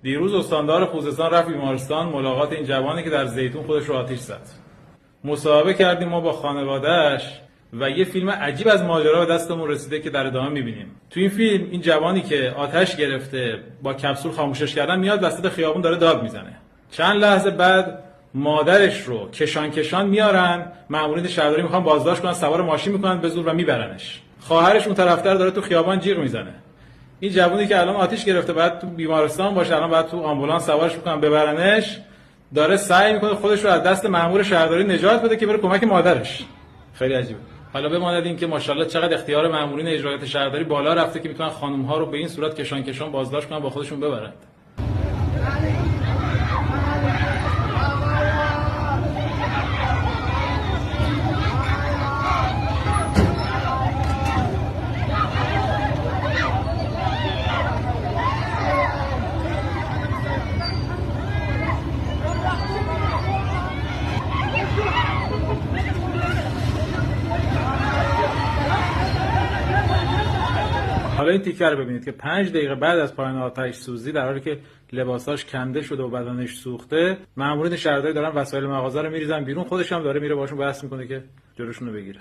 دیروز استاندار خوزستان رفت بیمارستان ملاقات این جوانی که در زیتون خودش رو آتش زد. مصاحبه کردیم ما با خانواده‌اش و یه فیلم عجیب از ماجرا به دستمون رسیده که در ادامه می‌بینیم. تو این فیلم این جوانی که آتش گرفته با کپسول خاموشش کردن میاد وسط خیابون داره داد میزنه. چند لحظه بعد مادرش رو کشان میارن، مامورین شهرداری میخوان بازداشت کنن، سوار ماشین میکنن به زور و میبرنش. خواهرش اون طرفدار داره تو خیابان جیغ میزنه. این جوانی که الان آتش گرفته بعد تو بیمارستان باشه، الان بعد تو آمبولانس سوارش میکنن ببرنش، داره سعی میکنه خودش رو از دست مامور شهرداری نجات بده که بره کمک مادرش. خیلی عجیبه. حالا بماند این که ماشاءالله چقدر اختیار مامورین اجرایات شهرداری بالا رفته که میتونن خانم‌ها رو به این صورت کشان بازداشت کنن با خودشون ببرن. حالا این تیکه رو ببینید که 5 دقیقه بعد از پایان آتش سوزی در حالی که لباساش کنده شده و بدنش سوخته، مامورین شهرداری دارن وسایل مغازه رو میریزن بیرون، خودش هم داره میره باشون بحث میکنه که جلوشون رو بگیره.